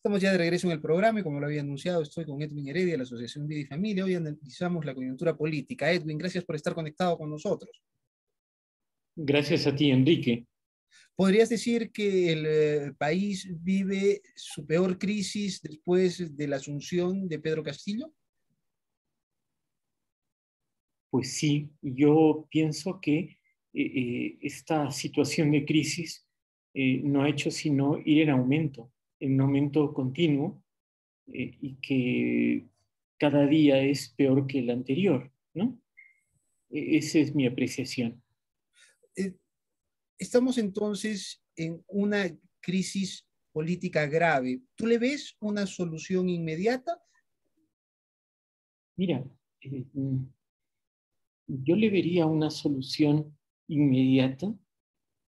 Estamos ya de regreso en el programa y como lo había anunciado, estoy con Edwin Heredia de la Asociación Vida y Familia. Hoy analizamos la coyuntura política. Edwin, gracias por estar conectado con nosotros. Gracias a ti, Enrique. ¿Podrías decir que el país vive su peor crisis después de la asunción de Pedro Castillo? Pues sí, yo pienso que esta situación de crisis no ha hecho sino ir en aumento continuo, y que cada día es peor que el anterior, ¿no? Esa es mi apreciación. Eh, Estamos entonces en una crisis política grave. ¿Tú le ves una solución inmediata? Mira, yo le vería una solución inmediata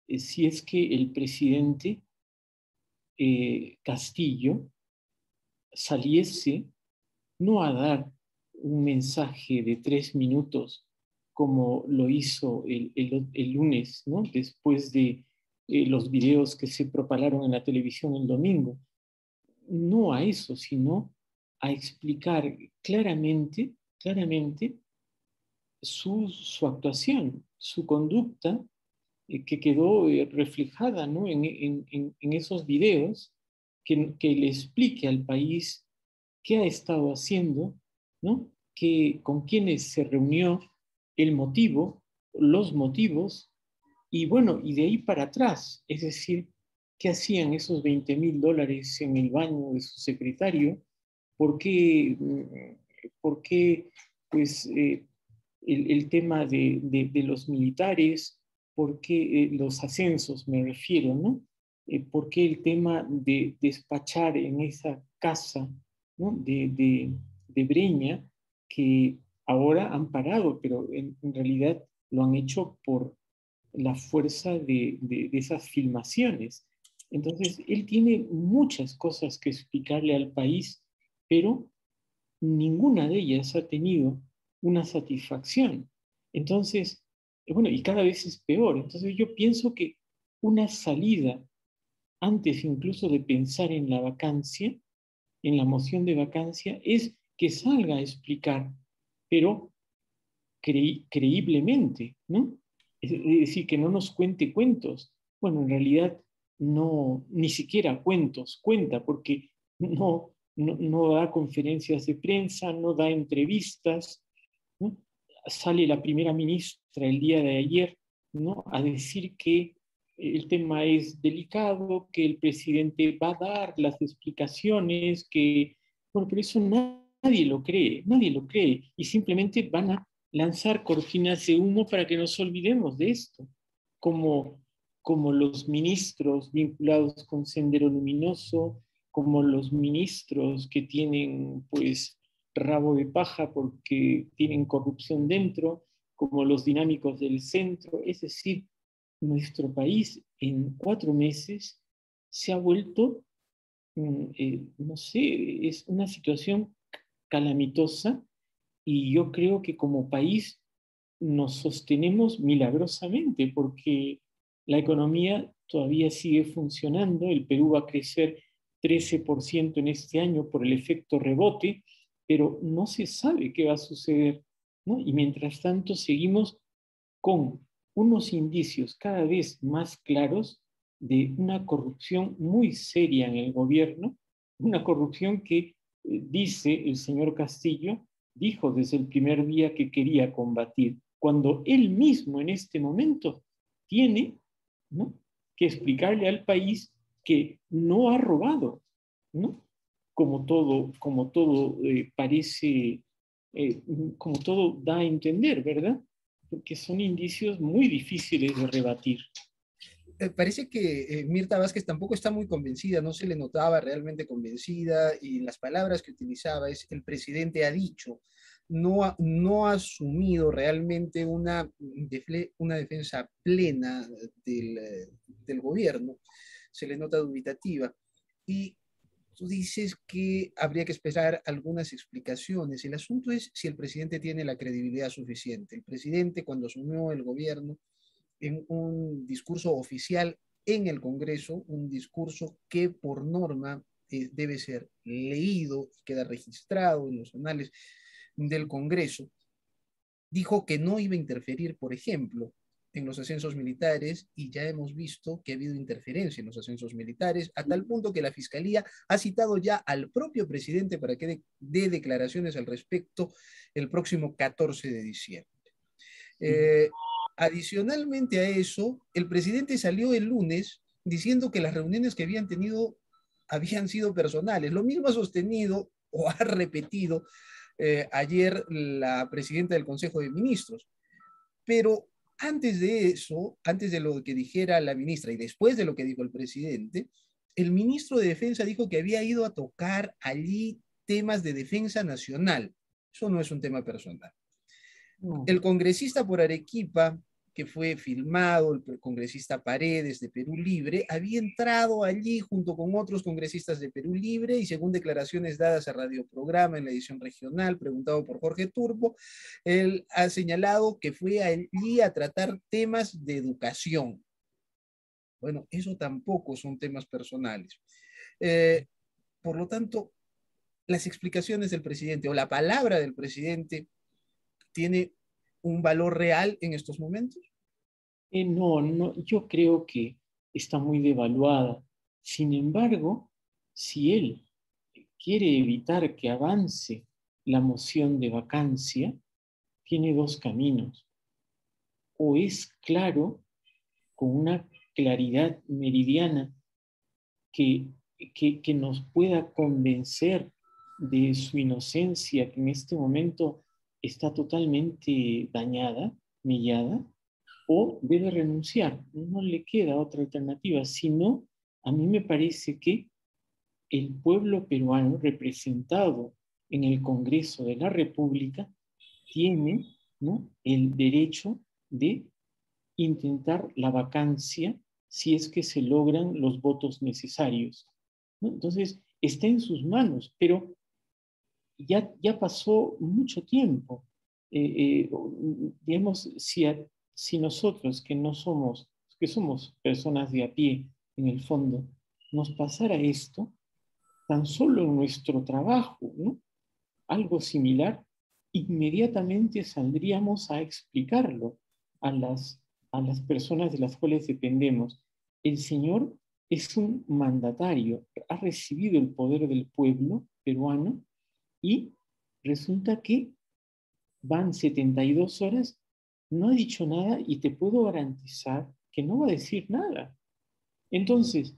si es que el presidente Castillo saliese no a dar un mensaje de 3 minutos como lo hizo el lunes, ¿no? Después de los videos que se propagaron en la televisión el domingo. No a eso, sino a explicar claramente su actuación, su conducta, que quedó reflejada, ¿no? en esos videos, que le explique al país qué ha estado haciendo, ¿no? Con quiénes se reunió, el motivo, los motivos, y bueno, y de ahí para atrás, es decir, qué hacían esos $20,000 en el baño de su secretario, por qué, por qué pues, el tema de los militares, por qué los ascensos, me refiero, ¿no? ¿Por qué el tema de despachar en esa casa, ¿no? de Breña, que ahora han parado, pero en realidad lo han hecho por la fuerza de esas filmaciones. Entonces, él tiene muchas cosas que explicarle al país, pero ninguna de ellas ha tenido una satisfacción. Entonces, bueno, y cada vez es peor. Entonces, yo pienso que una salida, antes incluso de pensar en la vacancia, en la moción de vacancia, es que salga a explicar, pero creíblemente, ¿no? Es decir, que no nos cuente cuentos. Bueno, en realidad no, ni siquiera cuentos cuenta, porque no da conferencias de prensa, no da entrevistas, ¿no? Sale la primera ministra el día de ayer, ¿no? A decir que el tema es delicado, que el presidente va a dar las explicaciones, que, bueno, pero eso nadie lo cree, y simplemente van a lanzar cortinas de humo para que nos olvidemos de esto, como, como los ministros vinculados con Sendero Luminoso, como los ministros que tienen pues rabo de paja porque tienen corrupción dentro, como los dinámicos del centro. Es decir, nuestro país en 4 meses se ha vuelto, no sé, es una situación calamitosa, y yo creo que como país nos sostenemos milagrosamente porque la economía todavía sigue funcionando. El Perú va a crecer 13% en este año por el efecto rebote, pero no se sabe qué va a suceder, ¿no? Y mientras tanto seguimos con unos indicios cada vez más claros de una corrupción muy seria en el gobierno, una corrupción que dice el señor Castillo, dijo desde el primer día que quería combatir, cuando él mismo en este momento tiene, ¿no?, que explicarle al país que no ha robado, ¿no? Como todo parece, eh, como todo da a entender, ¿verdad? Porque son indicios muy difíciles de rebatir. Parece que Mirta Vázquez tampoco está muy convencida, no se le notaba realmente convencida y las palabras que utilizaba es el presidente ha dicho, no ha asumido realmente una defensa plena del gobierno, se le nota dubitativa. Y tú dices que habría que esperar algunas explicaciones. El asunto es si el presidente tiene la credibilidad suficiente. El presidente, cuando asumió el gobierno, en un discurso oficial en el Congreso, un discurso que por norma debe ser leído, queda registrado en los anales del Congreso, dijo que no iba a interferir, por ejemplo, en los ascensos militares, y ya hemos visto que ha habido interferencia en los ascensos militares, a tal punto que la Fiscalía ha citado ya al propio presidente para que dé declaraciones al respecto el próximo 14 de diciembre. Adicionalmente a eso, el presidente salió el lunes diciendo que las reuniones que habían tenido habían sido personales. Lo mismo ha sostenido o ha repetido ayer la presidenta del Consejo de Ministros. Pero antes de eso, antes de lo que dijera la ministra y después de lo que dijo el presidente, el ministro de Defensa dijo que había ido a tocar allí temas de defensa nacional. Eso no es un tema personal. El congresista por Arequipa, que fue filmado, el congresista Paredes de Perú Libre, había entrado allí junto con otros congresistas de Perú Libre y según declaraciones dadas a Radio Programa en la edición regional, preguntado por Jorge Turbo, él ha señalado que fue allí a tratar temas de educación. Bueno, eso tampoco son temas personales. Por lo tanto, las explicaciones del presidente o la palabra del presidente tiene un valor real en estos momentos? No, yo creo que está muy devaluada. Sin embargo, si él quiere evitar que avance la moción de vacancia, tiene dos caminos. O es claro, con una claridad meridiana, que nos pueda convencer de su inocencia, que en este momento está totalmente dañada, mellada, o debe renunciar. No le queda otra alternativa, sino a mí me parece que el pueblo peruano representado en el Congreso de la República tiene, ¿no?, el derecho de intentar la vacancia si es que se logran los votos necesarios, ¿no? Entonces, está en sus manos, pero ya pasó mucho tiempo. Digamos, si nosotros que no somos, que somos personas de a pie en el fondo, nos pasara esto, tan solo en nuestro trabajo, ¿no?, algo similar, inmediatamente saldríamos a explicarlo a las personas de las cuales dependemos. El Señor es un mandatario, ha recibido el poder del pueblo peruano y resulta que van 72 horas, no ha dicho nada y te puedo garantizar que no va a decir nada. Entonces,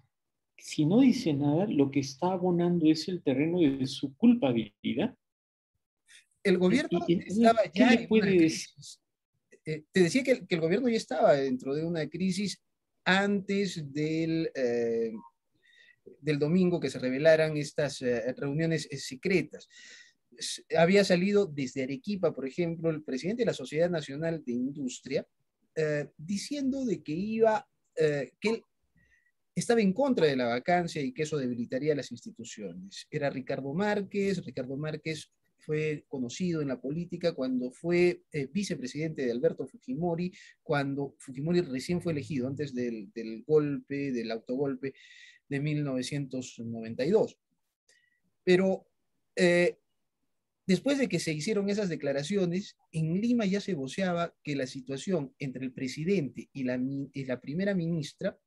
si no dice nada, lo que está abonando es el terreno de su culpabilidad. El gobierno Entonces, estaba ¿qué ya le en una puede decir? crisis. Te decía que el gobierno ya estaba dentro de una crisis antes del domingo que se revelaran estas reuniones secretas. Había salido desde Arequipa, por ejemplo, el presidente de la Sociedad Nacional de Industria, diciendo de que él estaba en contra de la vacancia y que eso debilitaría las instituciones. Era Ricardo Márquez fue conocido en la política cuando fue vicepresidente de Alberto Fujimori, cuando Fujimori recién fue elegido, antes del golpe, del autogolpe de 1992. Pero después de que se hicieron esas declaraciones, en Lima ya se voceaba que la situación entre el presidente y la primera ministra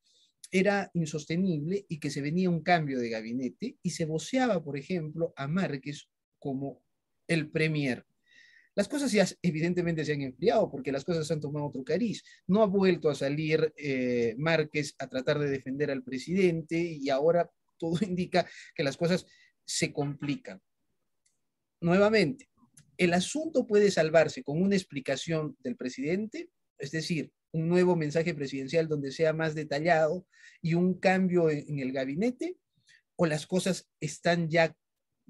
era insostenible y que se venía un cambio de gabinete y se voceaba, por ejemplo, a Márquez como el premier. Las cosas ya evidentemente se han enfriado porque las cosas han tomado otro cariz. No ha vuelto a salir Márquez a tratar de defender al presidente y ahora todo indica que las cosas se complican. Nuevamente, el asunto puede salvarse con una explicación del presidente, es decir, un nuevo mensaje presidencial donde sea más detallado y un cambio en el gabinete, o las cosas están ya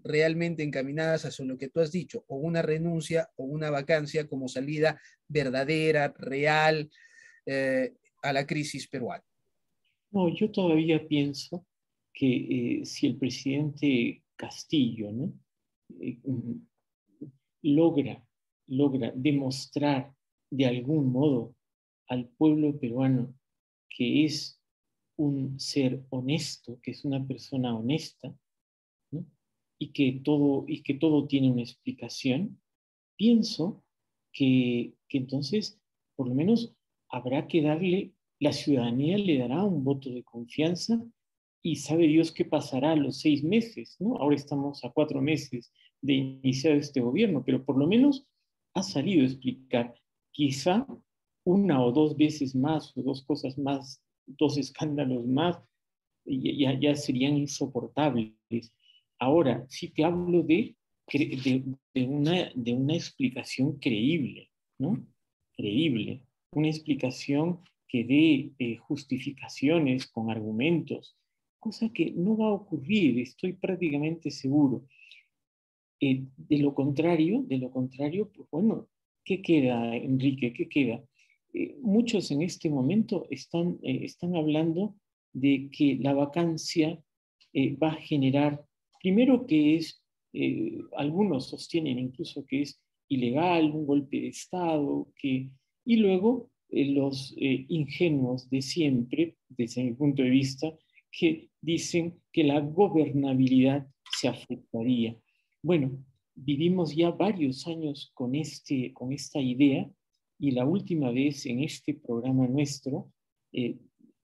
realmente encaminadas hacia lo que tú has dicho, o una renuncia o una vacancia como salida verdadera, real, a la crisis peruana. No, yo todavía pienso que si el presidente Castillo, ¿no?, eh, logra, logra demostrar de algún modo al pueblo peruano que es un ser honesto, que es una persona honesta, ¿no? Y que todo tiene una explicación, pienso que entonces, por lo menos, habrá que darle, la ciudadanía le dará un voto de confianza y sabe Dios qué pasará a los 6 meses, ¿no? Ahora estamos a 4 meses de iniciar este gobierno, pero por lo menos ha salido a explicar. Quizá una o dos veces más, o dos cosas más, dos escándalos más, ya serían insoportables. Ahora, sí te hablo de una explicación creíble, ¿no? Creíble. Una explicación que dé justificaciones con argumentos, cosa que no va a ocurrir, estoy prácticamente seguro. De lo contrario, pues bueno, ¿qué queda, Enrique? ¿Qué queda? Muchos en este momento están hablando de que la vacancia va a generar, primero que es, algunos sostienen incluso que es ilegal, un golpe de Estado, y luego los ingenuos de siempre, desde mi punto de vista, que dicen que la gobernabilidad se afectaría. Bueno, vivimos ya varios años con esta idea y la última vez en este programa nuestro eh,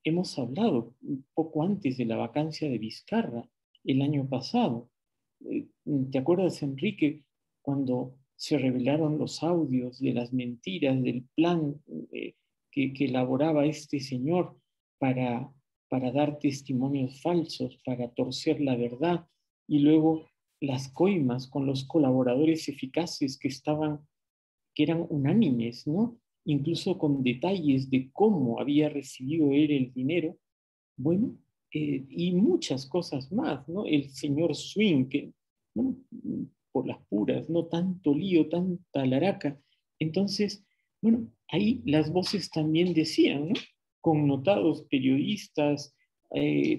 hemos hablado un poco antes de la vacancia de Vizcarra el año pasado. ¿Te acuerdas, Enrique, cuando se revelaron los audios de las mentiras del plan que elaboraba este señor para, para dar testimonios falsos, para torcer la verdad y luego las coimas con los colaboradores eficaces que eran unánimes, ¿no? Incluso con detalles de cómo había recibido él el dinero? Bueno, y muchas cosas más, ¿no? El señor Swing, que, ¿no? Por las puras, no tanto lío, tanta laraca. Entonces, bueno, ahí las voces también decían, ¿no? Connotados periodistas,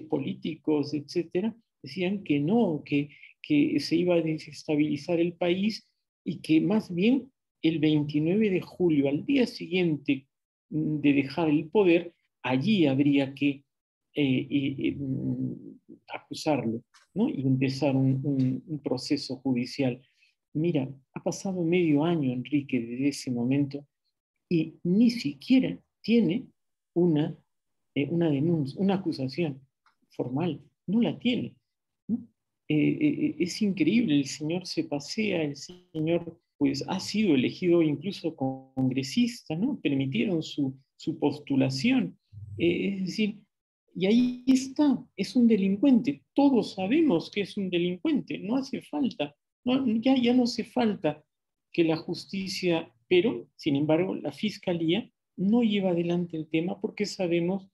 políticos, etcétera, decían que no, que se iba a desestabilizar el país y que más bien el 29 de julio, al día siguiente de dejar el poder, allí habría que acusarlo, ¿no? Y empezar un proceso judicial. Mira, ha pasado medio año, Enrique, desde ese momento y ni siquiera tiene una denuncia, una acusación formal, no la tiene, ¿no? Es increíble, el señor se pasea, el señor pues ha sido elegido incluso congresista, ¿no? Permitieron su postulación. Es decir, y ahí está, es un delincuente, todos sabemos que es un delincuente, no hace falta, no, ya no hace falta que la justicia, pero sin embargo la fiscalía no lleva adelante el tema porque sabemos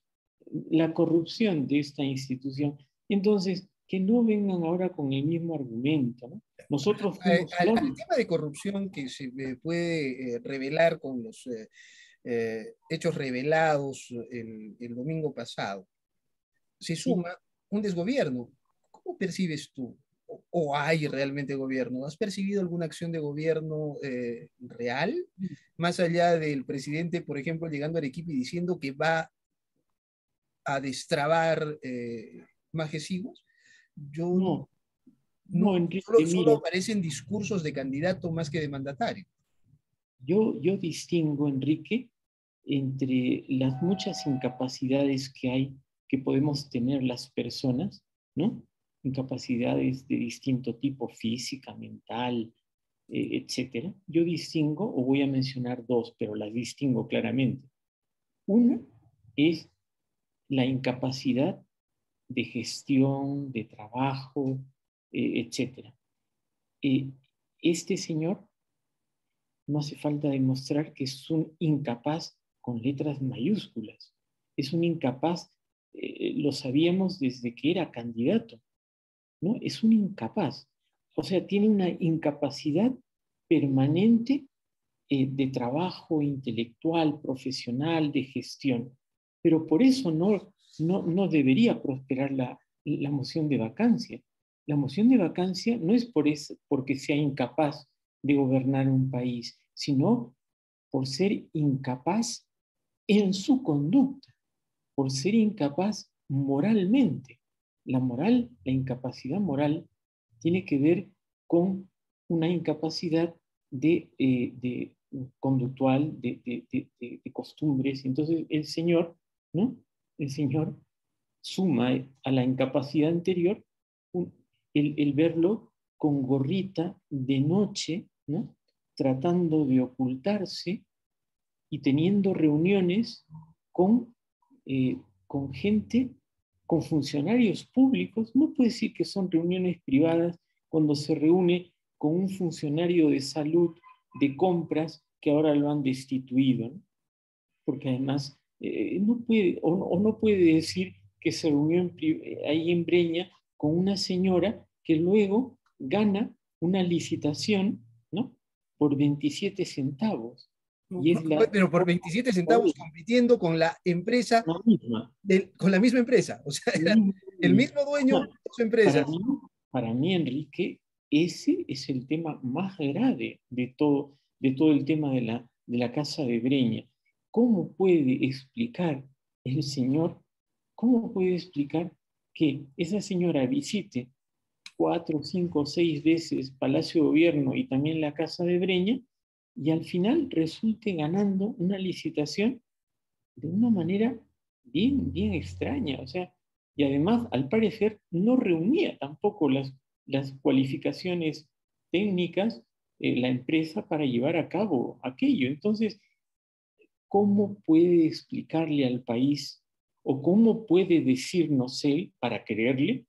la corrupción de esta institución. Entonces, que no vengan ahora con el mismo argumento, ¿no? Nosotros fuimos Al claros. tema de corrupción que se puede revelar con los hechos revelados el domingo pasado, se Sí, suma un desgobierno. ¿Cómo percibes tú? ¿O hay realmente gobierno? ¿Has percibido alguna acción de gobierno real? Más allá del presidente, por ejemplo, llegando a Arequipa y diciendo que va a destrabar Majesivos. Yo no, no, no, solo, Enrique, solo mira, aparecen discursos de candidato más que de mandatario. yo distingo, Enrique, entre las muchas incapacidades que hay, que podemos tener las personas, ¿no? Incapacidades de distinto tipo, física, mental, etcétera. Yo distingo, o voy a mencionar dos, pero las distingo claramente. Una es la incapacidad de gestión, de trabajo, etcétera. Este señor no hace falta demostrar que es un incapaz con letras mayúsculas. Es un incapaz, lo sabíamos desde que era candidato, ¿no? Es un incapaz. O sea, tiene una incapacidad permanente de trabajo intelectual, profesional, de gestión. Pero por eso no debería prosperar la moción de vacancia. La moción de vacancia no es porque sea incapaz de gobernar un país, sino por ser incapaz en su conducta, por ser incapaz moralmente. La moral, la incapacidad moral tiene que ver con una incapacidad de conductual, de costumbres. Entonces el Señor, ¿no? El Señor suma a la incapacidad anterior un, el verlo con gorrita de noche, ¿no? Tratando de ocultarse y teniendo reuniones con, con gente, con funcionarios públicos. No puede decir que son reuniones privadas cuando se reúne con un funcionario de salud, de compras, que ahora lo han destituido, ¿no? Porque además no puede, o no puede decir que se reunió ahí en Breña con una señora que luego gana una licitación, ¿no? Por 27 centavos. Y es la, Pero por 27 centavos compitiendo con la empresa, la misma. con la misma empresa. O sea, era el mismo dueño de su empresa. Para mí, para mí, Enrique, ese es el tema más grave de todo el tema de la casa de Breña. ¿Cómo puede explicar el señor, cómo puede explicar que esa señora visite 4, 5, 6 veces Palacio de Gobierno y también la casa de Breña y al final resulte ganando una licitación de una manera bien extraña? O sea, y además, al parecer, no reunía tampoco las cualificaciones técnicas la empresa para llevar a cabo aquello. Entonces, ¿cómo puede explicarle al país o cómo puede decirnos él, para creerle,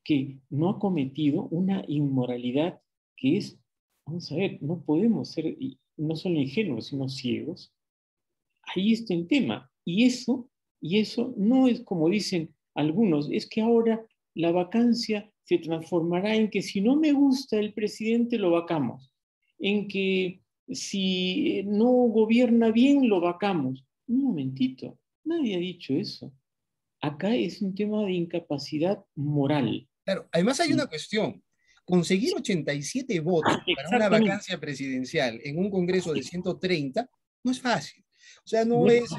que no ha cometido una inmoralidad que es, vamos a ver, no podemos ser no solo ingenuos, sino ciegos? Ahí está el tema. Y eso no es como dicen algunos, es que ahora la vacancia se transformará en que si no me gusta el presidente, lo vacamos. En que si no gobierna bien, lo vacamos. Un momentito, nadie ha dicho eso. Acá es un tema de incapacidad moral. Claro, además hay una Sí, cuestión. Conseguir 87 votos para una exactamente. vacancia presidencial en un Congreso de 130 no es fácil. O sea, No es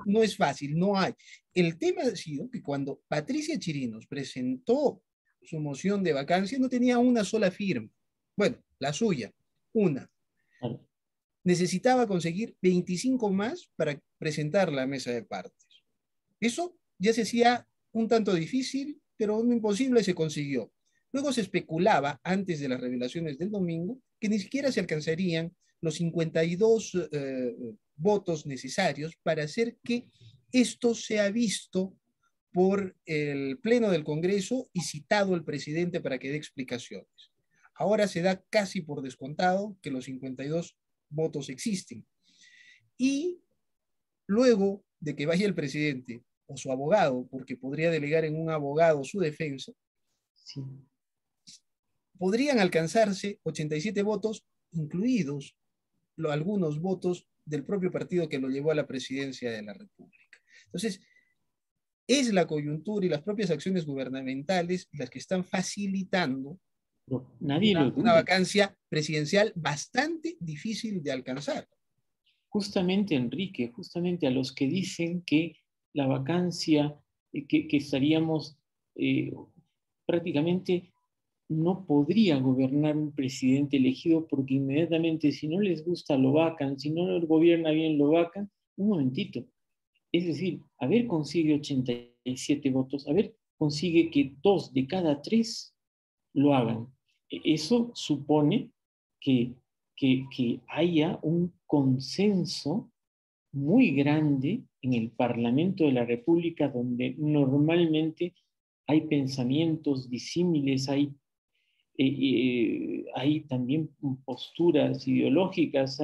no es fácil, no hay. El tema ha sido que cuando Patricia Chirinos presentó su moción de vacancia no tenía una sola firma. Bueno, la suya, una. fácil. Necesitaba conseguir 25 más para presentar la mesa de partes. Eso ya se hacía un tanto difícil, pero no imposible se consiguió. Luego se especulaba, antes de las revelaciones del domingo, que ni siquiera se alcanzarían los 52 votos necesarios para hacer que esto sea visto por el Pleno del Congreso y citado el presidente para que dé explicaciones. Ahora se da casi por descontado que los 52 votos existen. Y luego de que vaya el presidente o su abogado, porque podría delegar en un abogado su defensa, Sí. podrían alcanzarse 87 votos, incluidos algunos votos del propio partido que lo llevó a la presidencia de la República. Entonces, es la coyuntura y las propias acciones gubernamentales las que están facilitando Pero nadie lo una duda. vacancia presidencial bastante difícil de alcanzar. Justamente, Enrique, justamente a los que dicen que la vacancia, que estaríamos prácticamente no podría gobernar un presidente elegido porque inmediatamente si no les gusta lo vacan, si no lo gobierna bien lo vacan. Un momentito. Es decir, a ver consigue 87 votos, a ver consigue que 2 de cada 3 lo hagan. Eso supone que, que haya un consenso muy grande en el Parlamento de la República, donde normalmente hay pensamientos disímiles, hay también posturas ideológicas,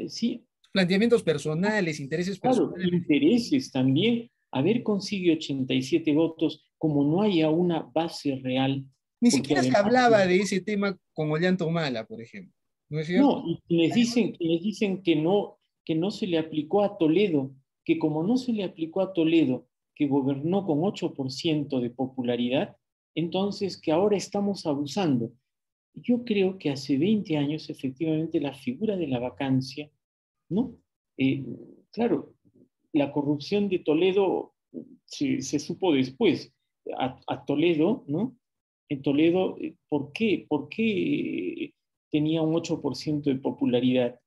sí, Planteamientos personales, intereses claro, personales. intereses también. A ver, consigue 87 votos, como no haya una base real, Ni porque siquiera se además, hablaba de ese tema con Ollanta Humala, por ejemplo. ¿No es cierto? no, y les dicen que no se le aplicó a Toledo, que como no se le aplicó a Toledo, que gobernó con 8% de popularidad, entonces que ahora estamos abusando. Yo creo que hace 20 años, efectivamente, la figura de la vacancia, ¿no? Eh, claro, la corrupción de Toledo se supo después. A Toledo, ¿no? En Toledo, ¿por qué? ¿Por qué tenía un 8% de popularidad?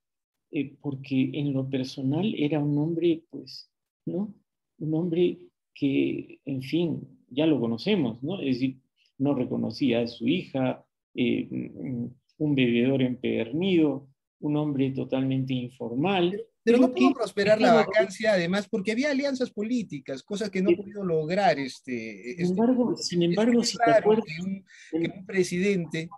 Porque en lo personal era un hombre, pues, ¿no? Un hombre que, en fin, ya lo conocemos, ¿no? Es decir, no reconocía a su hija, un bebedor empedernido, un hombre totalmente informal, Pero no pero pudo que prosperar la estaba, vacancia, además, porque había alianzas políticas, cosas que no ha podido lograr sin es muy embargo, si te raro acuerdas, que un presidente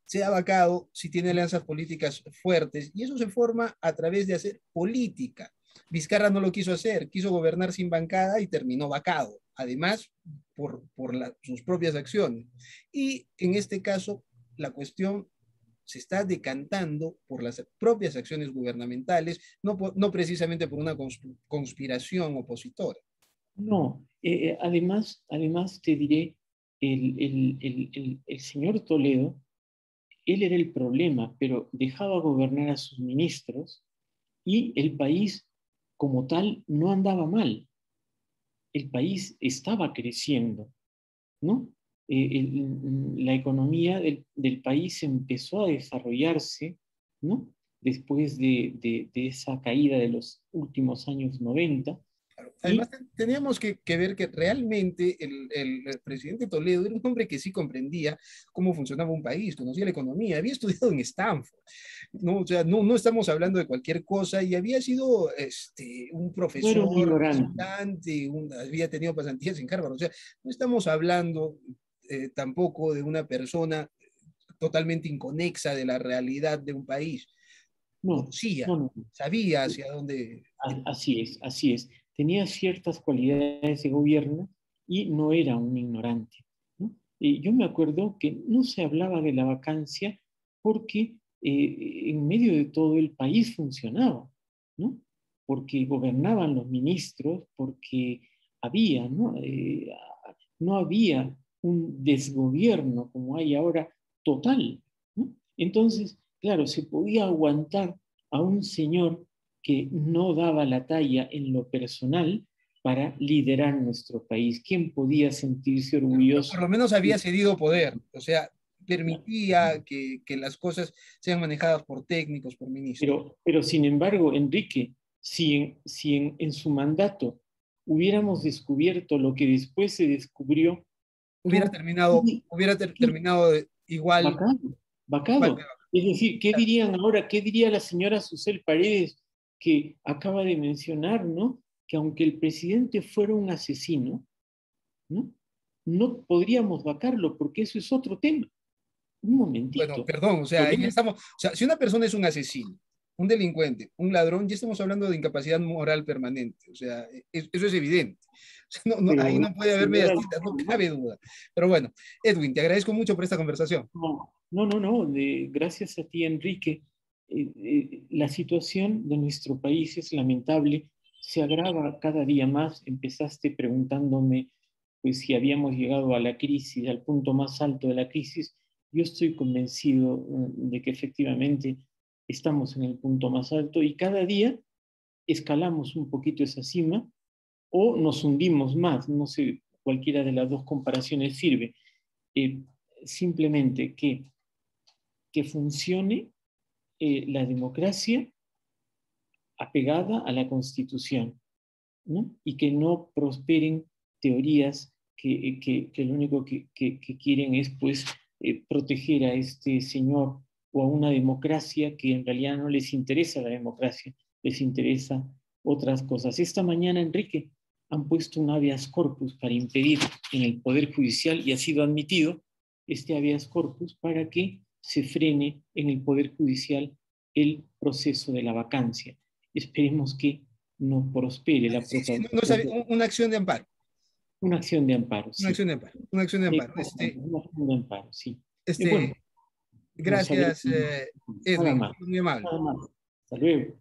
sea vacado si tiene alianzas políticas fuertes, y eso se forma a través de hacer política. Vizcarra no lo quiso hacer, quiso gobernar sin bancada y terminó vacado, además sus propias acciones. Y en este caso, la cuestión se está decantando por las propias acciones gubernamentales, no precisamente por una conspiración opositora. no, además te diré, el señor Toledo, él era el problema, pero dejaba gobernar a sus ministros y el país como tal no andaba mal. El país estaba creciendo, ¿no? La economía del país empezó a desarrollarse, ¿no? Después de esa caída de los últimos años 90. Además, Y teníamos que ver que realmente el presidente Toledo era un hombre que sí comprendía cómo funcionaba un país, conocía la economía, había estudiado en Stanford, ¿no? O sea, no estamos hablando de cualquier cosa, y había sido un no era un profesor ignorante. visitante, había tenido pasantías en Harvard, o sea, no estamos hablando tampoco de una persona totalmente inconexa de la realidad de un país. No, Conocía, no, no. sabía hacia dónde. Así es, así es. Tenía ciertas cualidades de gobierno y no era un ignorante, ¿no? Yo me acuerdo que no se hablaba de la vacancia porque en medio de todo el país funcionaba, ¿no? Porque gobernaban los ministros, porque había, ¿no? No había un desgobierno como hay ahora total, ¿no? Entonces, claro, se podía aguantar a un señor que no daba la talla en lo personal para liderar nuestro país. ¿Quién podía sentirse Por orgulloso? lo menos había cedido poder, o sea, permitía que las cosas sean manejadas por técnicos, por ministros. Pero sin embargo, Enrique, si en su mandato hubiéramos descubierto lo que después se descubrió, Hubiera tú, terminado, hubiera ¿qué? terminado igual, Vacado, igual. vacado. Es decir, ¿qué dirían ahora? ¿Qué diría la señora Susel Paredes que acaba de mencionar, ¿no? Que aunque el presidente fuera un asesino, ¿no? No podríamos vacarlo porque eso es otro tema. Un Bueno, momentito. perdón, o sea, ya Podemos, estamos, o sea, si una persona es un asesino, un delincuente, un ladrón, ya estamos hablando de incapacidad moral permanente, o sea, eso es evidente. O sea, ahí pero no puede haber medias señora, tintas, no cabe duda. Pero bueno, Edwin, te agradezco mucho por esta conversación. no, gracias a ti, Enrique. La situación de nuestro país es lamentable, se agrava cada día más. Empezaste preguntándome pues, si habíamos llegado a la crisis, al punto más alto de la crisis. Yo estoy convencido de que efectivamente estamos en el punto más alto y cada día escalamos un poquito esa cima o nos hundimos más. No sé, cualquiera de las dos comparaciones sirve. Eh, Simplemente que funcione la democracia apegada a la Constitución, ¿no? Y que no prosperen teorías que lo único que quieren es pues proteger a este señor o a una democracia que en realidad no les interesa la democracia, les interesa otras cosas. Esta mañana, Enrique, han puesto un habeas corpus para impedir en el Poder Judicial, y ha sido admitido este habeas corpus para que se frene en el Poder Judicial el proceso de la vacancia. Esperemos que no prospere la Sí, sí, no sabe, propagación de una acción de amparo, una acción de amparo, una sí. acción de amparo, una acción de amparo. Exactamente, una acción de amparo, sí. Bueno, Este, nos gracias, agradecemos. Nada Edwin, más, muy amable. nada más. Hasta luego.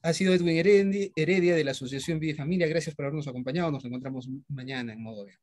Ha sido Edwin Heredia de la Asociación Vida y Familia. Gracias por habernos acompañado. Nos encontramos mañana en modo B.